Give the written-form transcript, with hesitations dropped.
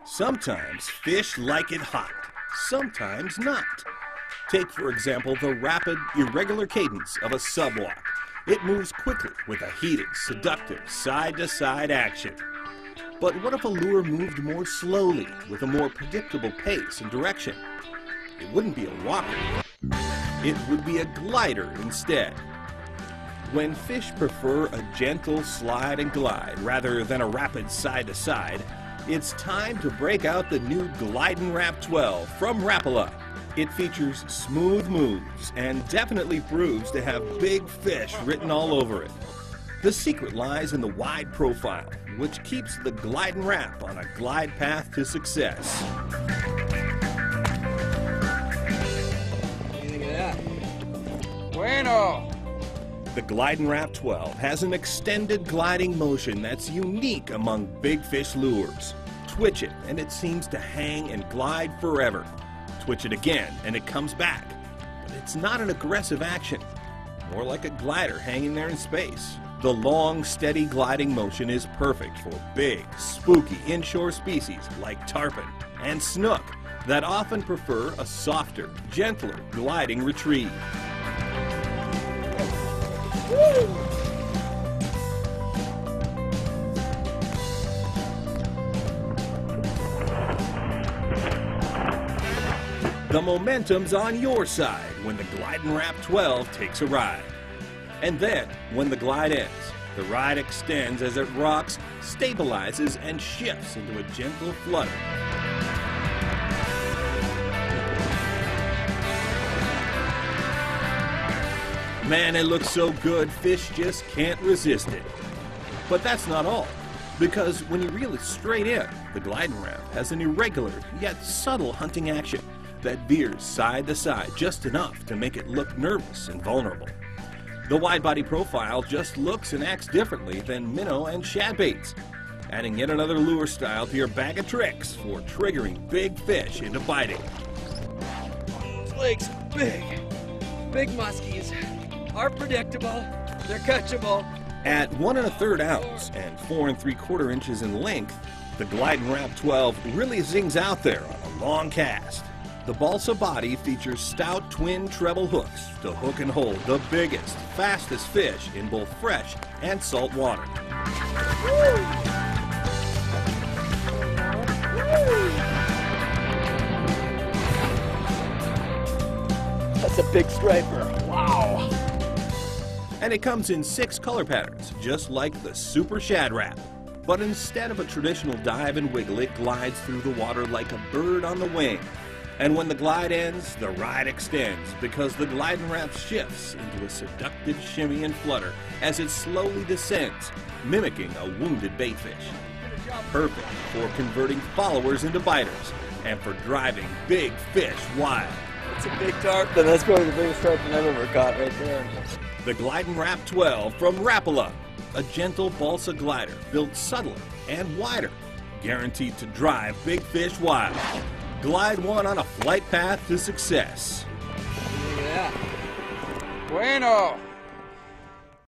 Sometimes fish like it hot, sometimes not. Take, for example, the rapid, irregular cadence of a subwalk. It moves quickly with a heated, seductive, side-to-side action. But what if a lure moved more slowly, with a more predictable pace and direction? It wouldn't be a walker. It would be a glider instead. When fish prefer a gentle slide and glide rather than a rapid side-to-side, it's time to break out the new Glidin Rap 12 from Rapala. It features smooth moves and definitely proves to have big fish written all over it. The secret lies in the wide profile, which keeps the Glidin Rap on a glide path to success. What do you think of that? Bueno! The Glidin Rap 12 has an extended gliding motion that's unique among big fish lures. Twitch it and it seems to hang and glide forever. Twitch it again and it comes back. But it's not an aggressive action, more like a glider hanging there in space. The long, steady gliding motion is perfect for big, spooky inshore species like tarpon and snook that often prefer a softer, gentler gliding retrieve. Woo! The momentum's on your side when the Glidin Rap 12 takes a ride. And then, when the glide ends, the ride extends as it rocks, stabilizes, and shifts into a gentle flutter. Man, it looks so good, fish just can't resist it. But that's not all, because when you reel it straight in, the Glidin Rap has an irregular yet subtle hunting action that veers side to side just enough to make it look nervous and vulnerable. The wide body profile just looks and acts differently than minnow and shad baits, adding yet another lure style to your bag of tricks for triggering big fish into biting. Those legs are big. Big muskies. Are predictable. They're catchable. At 1 1/3 ounce and 4 3/4 inches in length, the Glidin Rap 12 really zings out there on a long cast. The balsa body features stout twin treble hooks to hook and hold the biggest, fastest fish in both fresh and salt water. Woo! That's a big striper. Wow! And it comes in 6 color patterns, just like the Super Shad Rap. But instead of a traditional dive and wiggle, it glides through the water like a bird on the wing. And when the glide ends, the ride extends because the Glidin Rap shifts into a seductive shimmy and flutter as it slowly descends, mimicking a wounded baitfish. Perfect for converting followers into biters and for driving big fish wild. It's a big tarpon. That's probably the biggest tarpon I've ever caught right there. The Glidin Rap 12 from Rapala, a gentle balsa glider built subtler and wider, guaranteed to drive big fish wild. Glide one on a flight path to success. Look at that. Bueno!